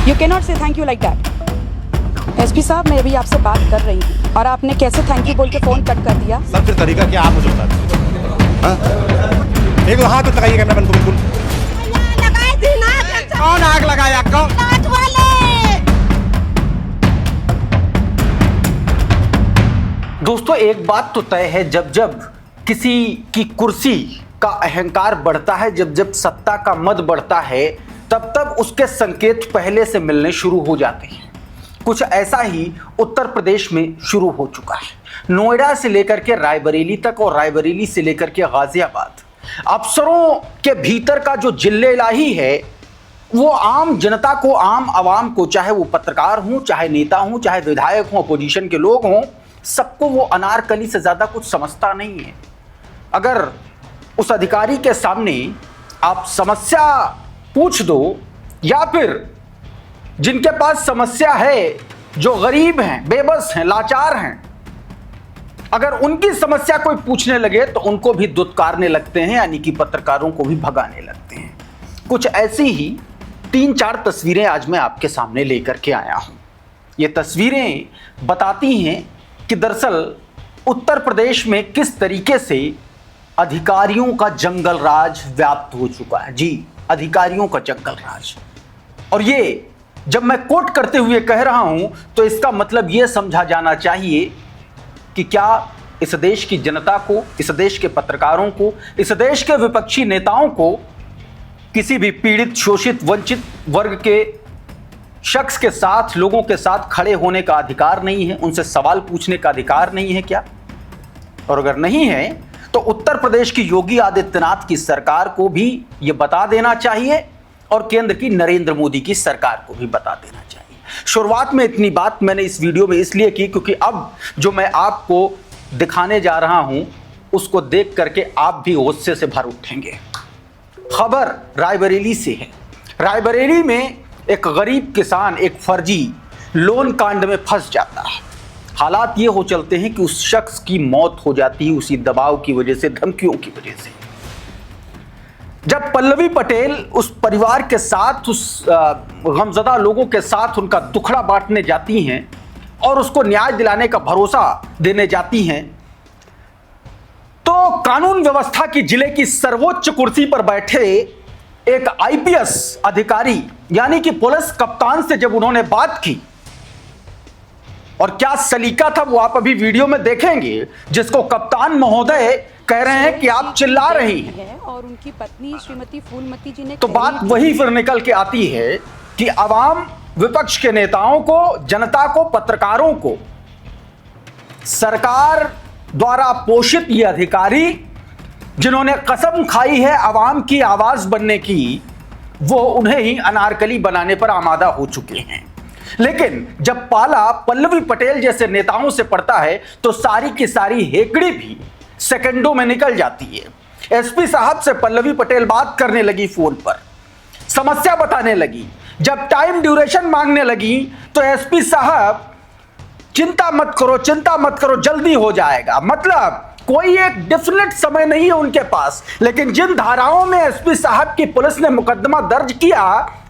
You cannot say thank you like that. SP साहब, मैं अभी आपसे बात कर रही हूँ और आपने कैसे थैंक यू बोल के फोन कट कर दिया। सर फिर तरीका क्या, आप मुझे बता दीजिए। एक हाथ तो लगाइए कैमरा मैन को, बिल्कुल लगाए थी ना। कौन आग लगाया? कौन? नाच वाले। दोस्तों, एक बात तो तय है, जब जब किसी की कुर्सी का अहंकार बढ़ता है, जब जब सत्ता का मद बढ़ता है, तब तब उसके संकेत पहले से मिलने शुरू हो जाते हैं। कुछ ऐसा ही उत्तर प्रदेश में शुरू हो चुका है। नोएडा से लेकर के रायबरेली तक और रायबरेली से लेकर के गाजियाबाद, अफसरों के भीतर का जो जिल्ले इलाही है, वो आम जनता को, आम आवाम को, चाहे वो पत्रकार हों, चाहे नेता हों, चाहे विधायक हों, अपोजिशन के लोग हों, सबको वो अनारकली से ज्यादा कुछ समझता नहीं है। अगर उस अधिकारी के सामने आप समस्या पूछ दो, या फिर जिनके पास समस्या है, जो गरीब हैं, बेबस हैं, लाचार हैं, अगर उनकी समस्या कोई पूछने लगे तो उनको भी दुत्कारने लगते हैं, यानी कि पत्रकारों को भी भगाने लगते हैं। कुछ ऐसी ही 3-4 तस्वीरें आज मैं आपके सामने लेकर के आया हूं। ये तस्वीरें बताती हैं कि दरअसल उत्तर प्रदेश में किस तरीके से अधिकारियों का जंगल राज व्याप्त हो चुका है। जी, अधिकारियों का जंगल राज। और ये जब मैं कोट करते हुए कह रहा हूं तो इसका मतलब यह समझा जाना चाहिए कि क्या इस देश की जनता को, इस देश के पत्रकारों को, इस देश के विपक्षी नेताओं को किसी भी पीड़ित, शोषित, वंचित वर्ग के शख्स के साथ, लोगों के साथ खड़े होने का अधिकार नहीं है, उनसे सवाल पूछने का अधिकार नहीं है क्या? और अगर नहीं है तो उत्तर प्रदेश की योगी आदित्यनाथ की सरकार को भी यह बता देना चाहिए और केंद्र की नरेंद्र मोदी की सरकार को भी बता देना चाहिए। शुरुआत में इतनी बात मैंने इस वीडियो में इसलिए की क्योंकि अब जो मैं आपको दिखाने जा रहा हूं उसको देख करके आप भी गुस्से से भर उठेंगे। खबर रायबरेली से है। रायबरेली में एक गरीब किसान एक फर्जी लोन कांड में फंस जाता है। हालात ये हो चलते हैं कि उस शख्स की मौत हो जाती है उसी दबाव की वजह से, धमकियों की वजह से। जब पल्लवी पटेल उस परिवार के साथ, उस गमजदा लोगों के साथ उनका दुखड़ा बांटने जाती हैं और उसको न्याय दिलाने का भरोसा देने जाती हैं, तो कानून व्यवस्था की जिले की सर्वोच्च कुर्सी पर बैठे एक आईपीएस अधिकारी यानी कि पुलिस कप्तान से जब उन्होंने बात की, और क्या सलीका था वो आप अभी वीडियो में देखेंगे, जिसको कप्तान महोदय कह रहे हैं कि आप चिल्ला रही हैं, और उनकी पत्नी श्रीमती फूलमती जी ने, तो बात वही फिर निकल के आती है कि आवाम, विपक्ष के नेताओं को, जनता को, पत्रकारों को सरकार द्वारा पोषित ये अधिकारी जिन्होंने कसम खाई है आवाम की आवाज बनने की, वो उन्हें ही अनारकली बनाने पर आमादा हो चुके हैं। लेकिन जब पाला पल्लवी पटेल जैसे नेताओं से पड़ता है तो सारी की सारी हेकड़ी भी सेकंडों में निकल जाती है। एसपी साहब से पल्लवी पटेल बात करने लगी, फोन पर समस्या बताने लगी। जब टाइम ड्यूरेशन मांगने लगी तो एसपी साहब चिंता मत करो, जल्दी हो जाएगा। मतलब कोई एक डेफिनेट समय नहीं है उनके पास, लेकिन जिन धाराओं में एसपी साहब की पुलिस ने मुकदमा दर्ज किया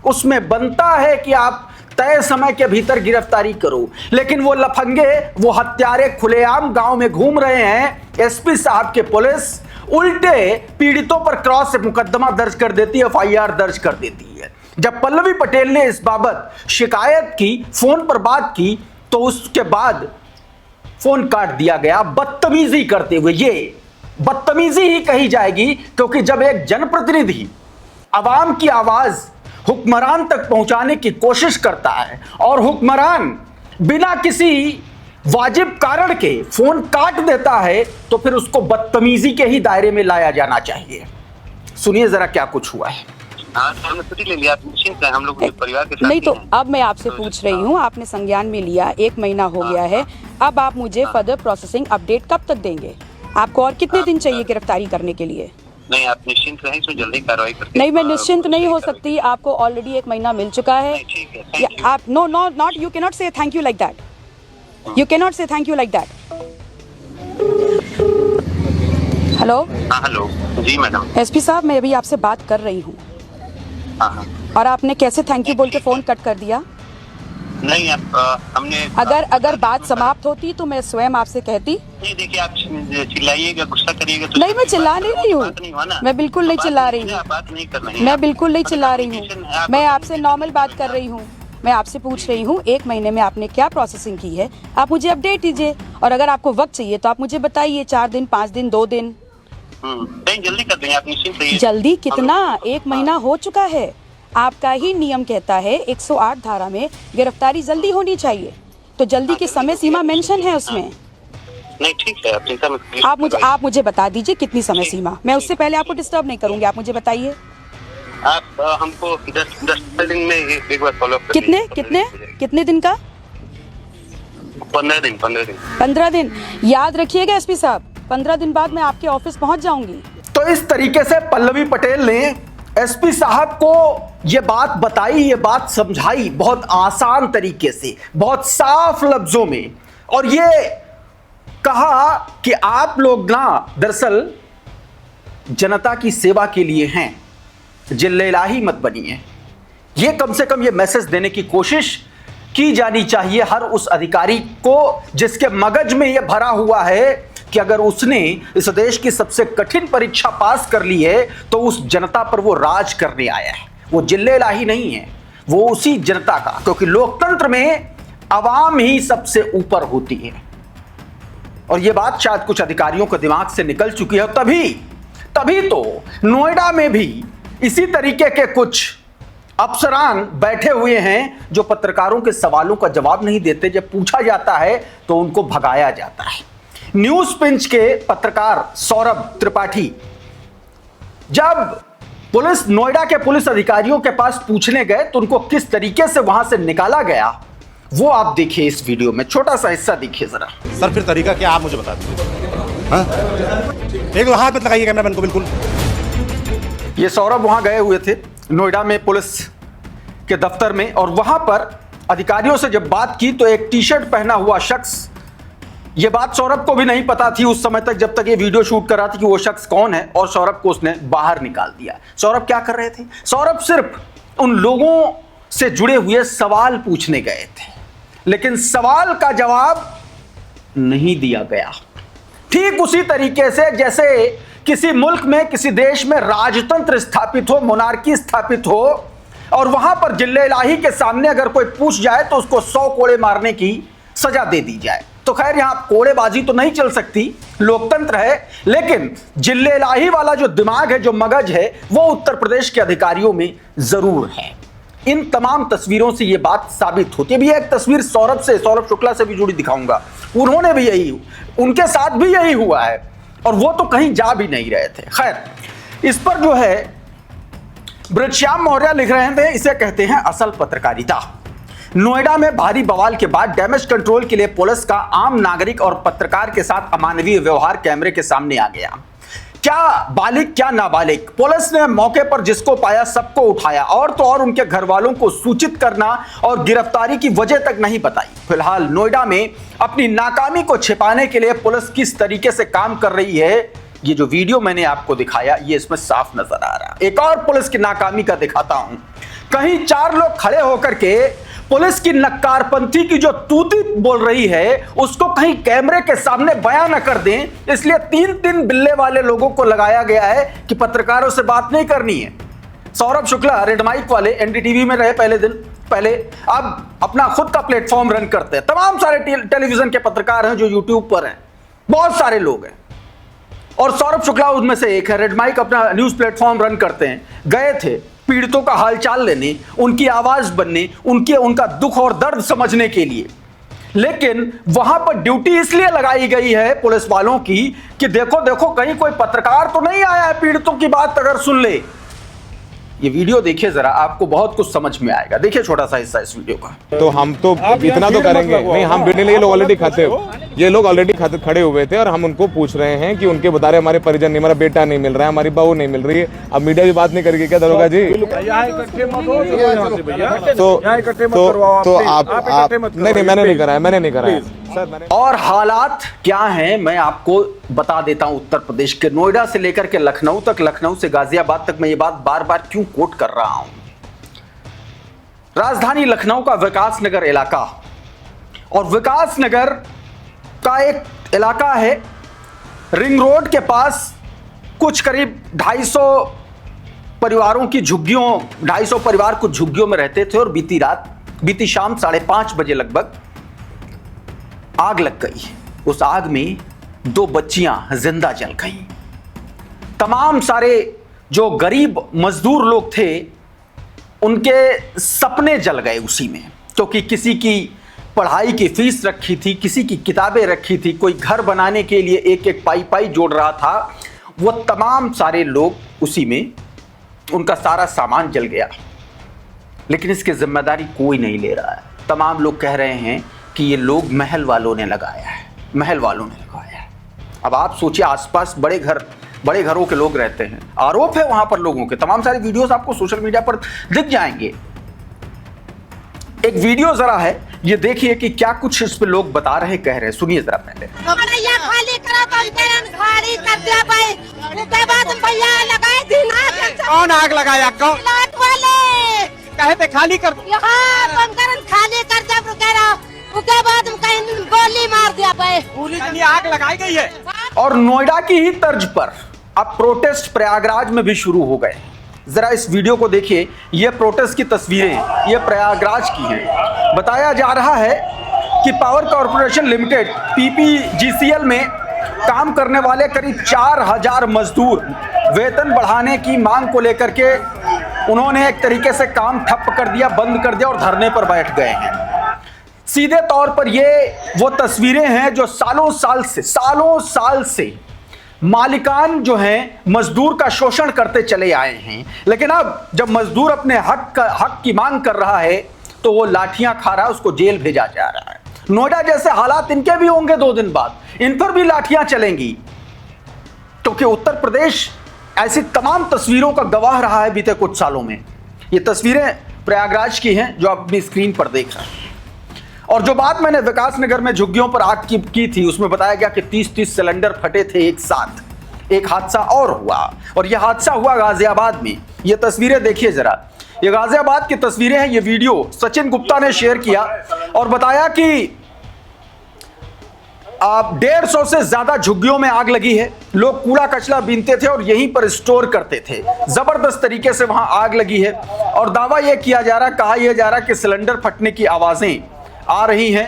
उसमें बनता है कि आप तय समय के भीतर गिरफ्तारी करो। लेकिन वो लफंगे, वो हत्यारे खुलेआम गांव में घूम रहे हैं। एसपी साहब के पुलिस उल्टे पीड़ितों पर क्रॉस से मुकदमा दर्ज कर देती है, एफआईआर दर्ज कर देती है। जब पल्लवी पटेल ने इस बाबत शिकायत की, फोन पर बात की, तो उसके बाद फोन काट दिया गया बदतमीजी करते हुए। ये बदतमीजी ही कही जाएगी क्योंकि जब एक जनप्रतिनिधि आवाम की आवाज हुक्मरान तक पहुंचाने की कोशिश करता है और हुक्मरान बिना किसी वाजिब कारण के फोन काट देता है तो फिर उसको बदतमीजी के ही दायरे में लाया जाना चाहिए। सुनिए जरा क्या कुछ हुआ है। ले लिया, हम लोग परिवार के साथ नहीं तो अब मैं आपसे पूछ रही हूँ, आपने संज्ञान में लिया, 1 महीना हो गया है, अब आप मुझे फर्दर प्रोसेसिंग अपडेट कब तक देंगे? आपको और कितने दिन चाहिए गिरफ्तारी करने के लिए? नहीं, आप निश्चिंत रहें, इसमें जल्दी कार्रवाई करते। नहीं, मैं निश्चिंत नहीं हो सकती, आपको ऑलरेडी 1 महीना मिल चुका है। आप not you can not say thank you like that, you can not say thank you like that. Hello. हाँ हेलो जी मैडम। एसपी साहब, मैं अभी आपसे बात कर रही हूँ। हाँ हाँ और आपने कैसे थैंक यू बोल के फोन कट कर दिया? नहीं, आप हमने अगर बात समाप्त होती तो मैं स्वयं आपसे कहती। नहीं, देखिए आप चिल्लाइएगा, गुस्सा करिएगा तो नहीं, मैं चिल्ला नहीं रही हूँ, मैं बिल्कुल नहीं चिल्ला रही हूँ, बात नहीं कर रही, मैं बिल्कुल नहीं चिल्ला रही हूँ, मैं आपसे नॉर्मल बात कर रही हूँ। मैं आपसे पूछ रही हूँ 1 महीने में आपने क्या प्रोसेसिंग की है, आप मुझे अपडेट दीजिए। और अगर आपको वक्त चाहिए तो आप मुझे बताइए, 4 दिन, 5 दिन, 2 दिन। नहीं, जल्दी कर देंगे, आप निश्चिंत रहिए। जल्दी कितना? 1 महीना हो चुका है। आपका ही नियम कहता है 108 धारा में गिरफ्तारी जल्दी होनी चाहिए, तो जल्दी की समय सीमा मेंशन है उसमें। नहीं, ठीक है, आप चिंता मत करिए। आप मुझे बता दीजिए कितनी समय सीमा। मैं उससे पहले आपको डिस्टर्ब नहीं करूंगी, आप मुझे बताइए। आप हमको 10 दिन में एक बार फॉलो अप कितने दिन का? 15 दिन। 15 दिन। याद रखिएगा एसपी साहब, 15 दिन बाद मैं आपके ऑफिस पहुंच जाऊंगी। तो इस तरीके से पल्लवी पटेल ने एसपी साहब को यह बात बताई, ये बात समझाई बहुत आसान तरीके से, बहुत साफ लफ्जों में, और ये कहा कि आप लोग ना दरअसल जनता की सेवा के लिए हैं, जिल्लेलाही मत बनिए। ये कम से कम ये मैसेज देने की कोशिश की जानी चाहिए हर उस अधिकारी को जिसके मगज में यह भरा हुआ है कि अगर उसने इस देश की सबसे कठिन परीक्षा पास कर ली है तो उस जनता पर वो राज करने आया है। वो जिल्लेलाही नहीं है, वो उसी जनता का, क्योंकि लोकतंत्र में आवाम ही सबसे ऊपर होती है। और ये बात शायद कुछ अधिकारियों के दिमाग से निकल चुकी है। तभी तो नोएडा में भी इसी तरीके के कुछ अफसरान बैठे हुए हैं जो पत्रकारों के सवालों का जवाब नहीं देते। जब पूछा जाता है तो उनको भगाया जाता है। न्यूज पिंच के पत्रकार सौरभ त्रिपाठी जब नोएडा के पुलिस अधिकारियों के पास पूछने गए तो उनको किस तरीके से वहां से निकाला गया, वो आप देखिए इस वीडियो में। छोटा सा हिस्सा देखिए जरा। सर फिर तरीका क्या, आप मुझे बता दीजिए। हाँ? एक हाथ मत लगाइए कैमरामैन को, बिल्कुल। ये सौरभ वहां गए हुए थे नोएडा में पुलिस के दफ्तर में, और वहां पर अधिकारियों से जब बात की तो एक टी शर्ट पहना हुआ शख्स, ये बात सौरभ को भी नहीं पता थी उस समय तक जब तक ये वीडियो शूट कर रहा था कि वो शख्स कौन है, और सौरभ को उसने बाहर निकाल दिया। सौरभ क्या कर रहे थे? सौरभ सिर्फ उन लोगों से जुड़े हुए सवाल पूछने गए थे, लेकिन सवाल का जवाब नहीं दिया गया। ठीक उसी तरीके से जैसे किसी मुल्क में, किसी देश में राजतंत्र स्थापित हो, मोनार्की स्थापित हो, और वहां पर जिल्लेलाही के सामने अगर कोई पूछ जाए तो उसको 100 कोड़े मारने की सजा दे दी जाए। तो खैर यहां कोड़ेबाजी तो नहीं चल सकती, लोकतंत्र है, लेकिन जिल्लेलाही वाला जो दिमाग है, जो मगज है, वो उत्तर प्रदेश के अधिकारियों में जरूर है। इन तमाम तस्वीरों से यह बात साबित होती है। भी एक तस्वीर सौरभ शुक्ला से भी जुड़ी दिखाऊंगा, उन्होंने भी उनके साथ भी यही हुआ है, और वो तो कहीं जा भी नहीं रहे थे। खैर इस पर जो है ब्रजश्याम मौर्य लिख रहे थे, इसे कहते हैं असल पत्रकारिता। नोएडा में भारी बवाल के बाद डैमेज कंट्रोल के लिए पुलिस का आम नागरिक और पत्रकार के साथ अमानवीय व्यवहार कैमरे के सामने आ गया। क्या बालिग क्या नाबालिग, पुलिस ने मौके पर जिसको पाया सबको उठाया, और तो और उनके घर वालों को सूचित करना और गिरफ्तारी की वजह तक नहीं बताई। फिलहाल नोएडा में अपनी नाकामी को छिपाने के लिए पुलिस किस तरीके से काम कर रही है, ये जो वीडियो मैंने आपको दिखाया ये इसमें साफ नजर आ रहा है। एक और पुलिस की नाकामी का दिखाता हूं। कहीं 4 लोग खड़े होकर के पुलिस की नक्कारपंथी की जो तूती बोल रही है उसको कहीं कैमरे के सामने बयां न कर दें, इसलिए 3 बिल्ले वाले लोगों को लगाया गया है कि पत्रकारों से बात नहीं करनी है। सौरभ शुक्ला रेड माइक वाले एनडीटीवी में रहे पहले, अब अपना खुद का प्लेटफॉर्म रन करते हैं। तमाम सारे टेलीविजन के पत्रकार हैं जो यूट्यूब पर हैं, बहुत सारे लोग हैं, और सौरभ शुक्ला उनमें से एक है। रेड माइक अपना न्यूज प्लेटफॉर्म रन करते हैं, गए थे पीड़ितों का हालचाल लेने, उनकी आवाज बनने, उनका दुख और दर्द समझने के लिए। लेकिन वहां पर ड्यूटी इसलिए लगाई गई है पुलिस वालों की कि देखो कहीं कोई पत्रकार तो नहीं आया है पीड़ितों की बात अगर सुन ले। ये वीडियो देखिए जरा, आपको बहुत कुछ समझ में आएगा। देखिए छोटा सा हिस्सा इस वीडियो का। तो हम तो इतना तो करेंगे नहीं, हम भीड़ नहीं, ये लोग ऑलरेडी ये लोग ऑलरेडी खड़े हुए थे, और हम उनको पूछ रहे हैं कि उनके बता रहे हमारे परिजन नहीं, हमारा बेटा नहीं मिल रहा है, हमारी बहू नहीं मिल रही है। अब मीडिया भी बात नहीं करेगी क्या दरोगा जी? तो आप नहीं, मैंने नहीं कराया सर। और हालात क्या हैं मैं आपको बता देता हूं। उत्तर प्रदेश के नोएडा से लेकर के लखनऊ तक, लखनऊ से गाजियाबाद तक मैं ये बात बार बार क्यों कोट कर रहा हूं। राजधानी लखनऊ का विकास नगर इलाका, और विकास नगर का एक इलाका है रिंग रोड के पास, कुछ करीब 250 परिवारों की झुग्गियों, 250 परिवार कुछ झुग्गियों में रहते थे। और बीती शाम 5:30 बजे लगभग आग लग गई। उस आग में 2 बच्चियां जिंदा जल गईं। तमाम सारे जो गरीब मजदूर लोग थे उनके सपने जल गए उसी में, क्योंकि किसी की पढ़ाई की फीस रखी थी, किसी की किताबें रखी थी, कोई घर बनाने के लिए एक एक पाई जोड़ रहा था। वो तमाम सारे लोग उसी में, उनका सारा सामान जल गया। लेकिन इसकी जिम्मेदारी कोई नहीं ले रहा है। तमाम लोग कह रहे हैं कि ये लोग महल वालों ने लगाया है, महल वालों ने लगाया है। अब आप सोचिए, आसपास बड़े घरों के लोग रहते हैं, आरोप है वहां पर लोगों के। तमाम सारी वीडियोस आपको सोशल मीडिया पर दिख जाएंगे। एक वीडियो जरा है, ये देखिए कि क्या कुछ इस पे लोग बता रहे, कह रहे हैं। सुनिए जरा पहले। खाली करा खाली कर दिया भाई, उसके बाद भैया लगाए थी ना। कौन आग लगाया? कौन? लाट वाले कहते खाली कर। यहाँ पंकरन खाली कर दिया, कह रहा उसके बाद कहीं गोली मार दिया भाई। पुलिस ने आग लगाई गई है। और नोएडा की ही तर्ज पर अब प्रोटेस्ट प्रयागराज में भी शुरू हो गए। जरा इस वीडियो को देखिए। ये प्रोटेस्ट की तस्वीरें ये प्रयागराज की हैं। बताया जा रहा है कि पावर कॉर्पोरेशन लिमिटेड PPGCL में काम करने वाले करीब 4000 मजदूर वेतन बढ़ाने की मांग को लेकर के उन्होंने एक तरीके से काम ठप कर दिया, बंद कर दिया और धरने पर बैठ गए हैं। सीधे तौर पर ये वो तस्वीरें हैं जो सालों साल से मालिकान जो हैं मजदूर का शोषण करते चले आए हैं। लेकिन अब जब मजदूर अपने हक की मांग कर रहा है तो वो लाठियां खा रहा है, उसको जेल भेजा जा रहा है। नोएडा जैसे हालात इनके भी होंगे 2 दिन बाद, इन पर भी लाठियां चलेंगी, क्योंकि उत्तर प्रदेश ऐसी तमाम तस्वीरों का गवाह रहा है बीते कुछ सालों में। ये तस्वीरें प्रयागराज की हैं जो आप अपनी स्क्रीन पर देख रहे हैं। और जो बात मैंने विकास नगर में झुग्गियों पर आग की थी, उसमें बताया गया कि 30 सिलेंडर फटे थे एक साथ। एक हादसा और हुआ, और यह हादसा हुआ गाजियाबाद में। ये तस्वीरें देखिए जरा, ये गाजियाबाद की तस्वीरें हैं। ये वीडियो सचिन गुप्ता ने शेयर किया और बताया कि 150 से ज्यादा झुग्गियों में आग लगी है। लोग कूड़ा कचरा बीनते थे और यहीं पर स्टोर करते थे। जबरदस्त तरीके से वहां आग लगी है और दावा यह किया जा रहा, कहा यह जा रहा कि सिलेंडर फटने की आवाजें आ रही हैं।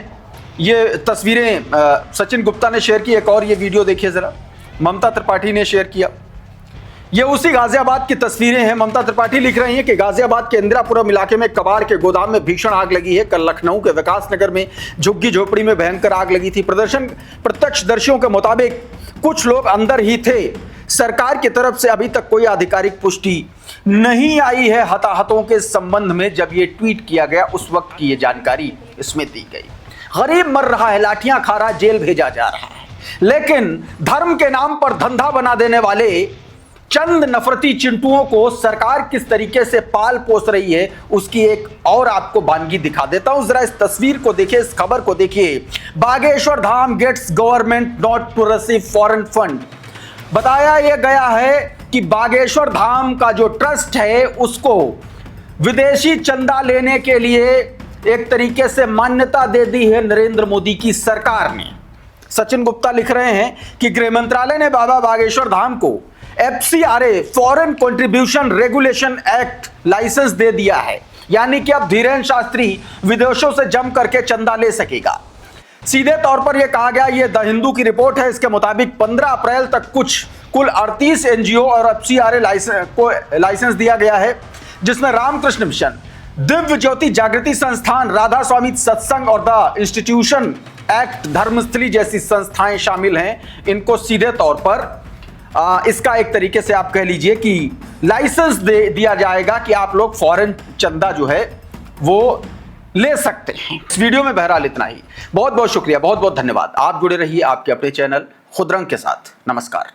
ये तस्वीरें सचिन गुप्ता ने शेयर की। एक और ये वीडियो देखिए जरा, ममता त्रिपाठी ने शेयर किया। ये उसी गाजियाबाद की तस्वीरें हैं। ममता त्रिपाठी लिख रही हैं कि गाजियाबाद के इंदिरापुरम इलाके में कबाड़ के गोदाम में भीषण आग लगी है। कल लखनऊ के विकास नगर में झुग्गी झोपड़ी में भयंकर आग लगी थी। प्रत्यक्षदर्शियों के मुताबिक कुछ लोग अंदर ही थे। सरकार की तरफ से अभी तक कोई आधिकारिक पुष्टि नहीं आई है हताहतों के संबंध में। जब ये ट्वीट किया गया उस वक्त की ये जानकारी इसमें दी गई। गरीब मर रहा है, लाठियां खा रहा, जेल भेजा जा रहा है। लेकिन धर्म के नाम पर धंधा बना देने वाले चंद नफरती चिंटुओं को सरकार किस तरीके से पाल पोस रही है उसकी एक और आपको वानगी दिखा देता हूं। जरा इस तस्वीर को देखिए, इस खबर को देखिए। Bageshwar Dham gets government not to receive foreign fund. बताया यह गया है कि बागेश्वर धाम का जो ट्रस्ट है उसको विदेशी चंदा लेने के लिए एक तरीके से मान्यता दे दी है नरेंद्र मोदी की सरकार ने। सचिन गुप्ता लिख रहे हैं कि गृह मंत्रालय ने बाबा बागेश्वर धाम को FCRA foreign contribution regulation act licence दे दिया है, यानी कि अब धीरेन्द्र शास्त्री विदेशों से जम करके चंदा ले सकेगा। सीधे तौर पर यह कहा गया, यह द हिंदू की रिपोर्ट है, इसके मुताबिक 15 अप्रैल तक कुल 38 NGO और FCRA को लाइसेंस दिया गया है, जिसमें रामकृष्ण मिशन, दिव्य ज्योति जागृति संस्थान, राधा स्वामी सत्संग और द इंस्टीट्यूशन एक्ट धर्मस्थली जैसी संस्थाएं शामिल हैं। इनको सीधे तौर पर इसका एक तरीके से आप कह लीजिए कि लाइसेंस दे दिया जाएगा कि आप लोग फॉरेन चंदा जो है वो ले सकते हैं। इस वीडियो में बहरहाल इतना ही। बहुत बहुत शुक्रिया, बहुत बहुत धन्यवाद। आप जुड़े रहिए आपके अपने चैनल खुदरंग के साथ। नमस्कार।